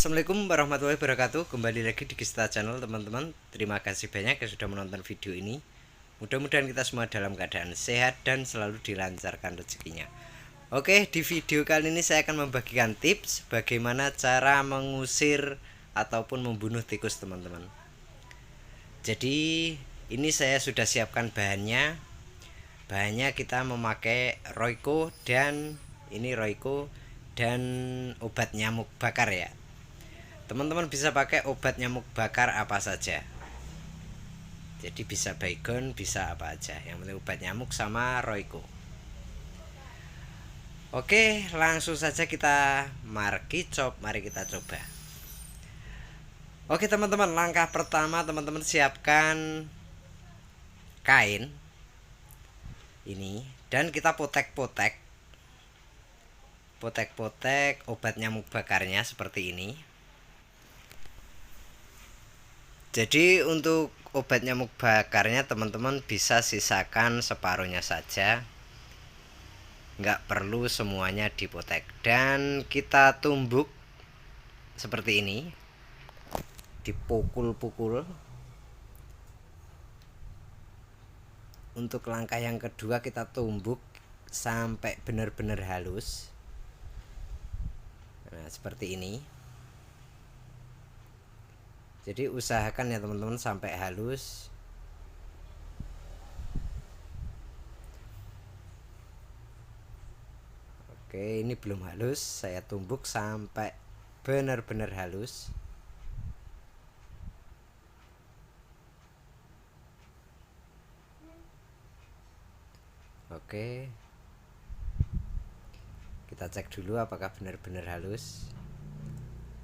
Assalamualaikum warahmatullahi wabarakatuh. Kembali lagi di Kista Channel teman-teman. Terima kasih banyak yang sudah menonton video ini. Mudah-mudahan kita semua dalam keadaan sehat dan selalu dilancarkan rezekinya. Oke, di video kali ini saya akan membagikan tips bagaimana cara mengusir ataupun membunuh tikus teman-teman. Jadi ini saya sudah siapkan bahannya. Bahannya kita memakai Royco dan ini Royco dan obat nyamuk bakar ya. Teman-teman bisa pakai obat nyamuk bakar apa saja. Jadi bisa baygon, bisa apa aja. Yang penting obat nyamuk sama Royco. Oke, langsung saja kita mari kita coba. Oke teman-teman, langkah pertama teman-teman siapkan kain ini dan kita potek-potek obat nyamuk bakarnya seperti ini. Jadi untuk obat nyamuk bakarnya teman-teman bisa sisakan separuhnya saja, nggak perlu semuanya dipotek. Dan kita tumbuk seperti ini, dipukul-pukul. Untuk langkah yang kedua kita tumbuk sampai benar-benar halus. Nah seperti ini. Jadi usahakan ya teman-teman sampai halus. Oke, ini belum halus, saya tumbuk sampai benar-benar halus. Oke, kita cek dulu apakah benar-benar halus.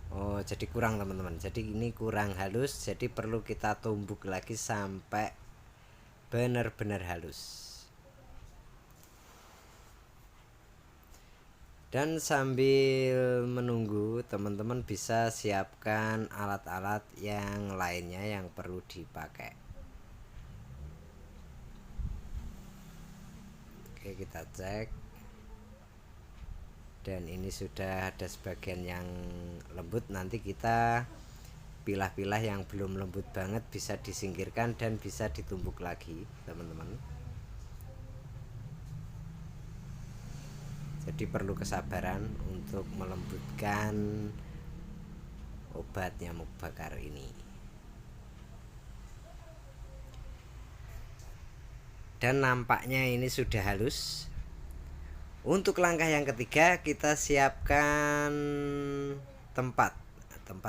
Oh, jadi kurang teman-teman. Jadi ini kurang halus, jadi perlu kita tumbuk lagi sampai benar-benar halus. Dan sambil menunggu, teman-teman bisa siapkan alat-alat yang lainnya yang perlu dipakai. Oke, kita cek. Dan ini sudah ada sebagian yang lembut, nanti kita pilah-pilah yang belum lembut banget bisa disingkirkan dan bisa ditumbuk lagi teman-teman. Jadi perlu kesabaran untuk melembutkan obat nyamuk bakar ini. Dan nampaknya ini sudah halus. Untuk langkah yang ketiga kita siapkan tempat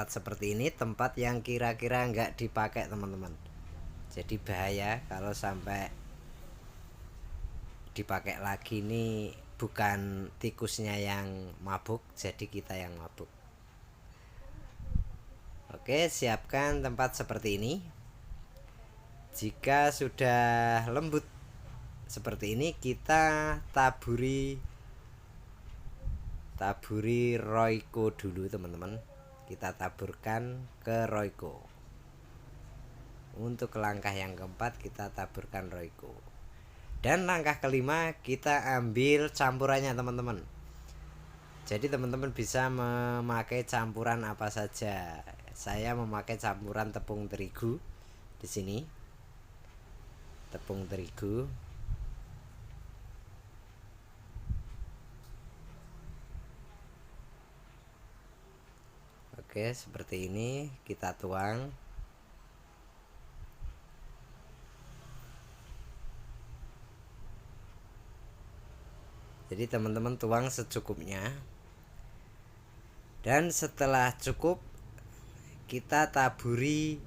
seperti ini, tempat yang kira-kira nggak dipakai teman-teman. Jadi bahaya kalau sampai dipakai lagi, ini bukan tikusnya yang mabuk, jadi kita yang mabuk. Oke, siapkan tempat seperti ini. Jika sudah lembut seperti ini, kita taburi Royco dulu teman-teman. Kita taburkan ke Royco. Untuk langkah yang keempat kita taburkan Royco. Dan langkah kelima kita ambil campurannya teman-teman. Jadi teman-teman bisa memakai campuran apa saja. Saya memakai campuran tepung terigu di sini. Tepung terigu. Oke, seperti ini kita tuang. Jadi teman-teman tuang secukupnya. Dan setelah cukup kita taburi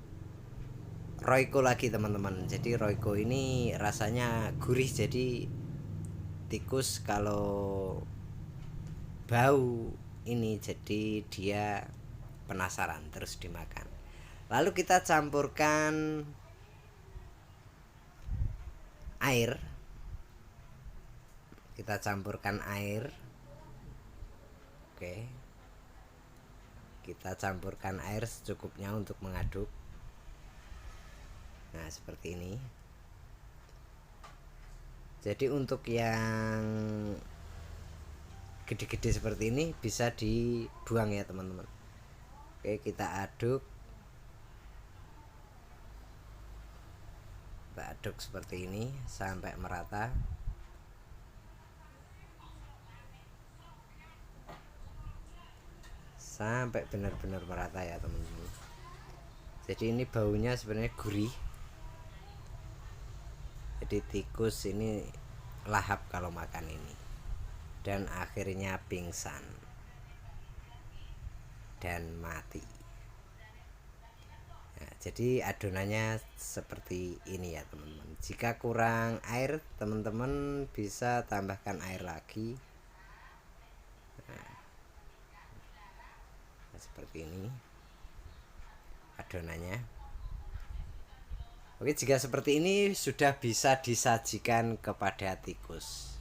Royco lagi teman-teman. Jadi Royco ini rasanya gurih, jadi tikus kalau bau ini jadi dia penasaran terus dimakan. Lalu kita campurkan air. Oke, kita campurkan air secukupnya untuk mengaduk. Nah seperti ini. Jadi untuk yang gede-gede seperti ini bisa dibuang ya teman-teman. Oke, kita aduk. Kita aduk seperti ini sampai merata. Sampai benar-benar merata ya teman-teman. Jadi ini baunya sebenarnya gurih. Jadi tikus ini lahap kalau makan ini. Dan akhirnya pingsan dan mati. Nah, jadi adonannya seperti ini ya teman-teman. Jika kurang air, teman-teman bisa tambahkan air lagi. Nah, seperti ini adonannya. Oke, jika seperti ini sudah bisa disajikan kepada tikus.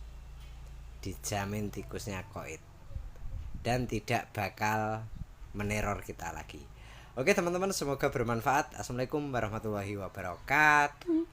Dijamin tikusnya koit dan tidak bakal meneror kita lagi. Oke teman-teman, semoga bermanfaat. Assalamualaikum warahmatullahi wabarakatuh.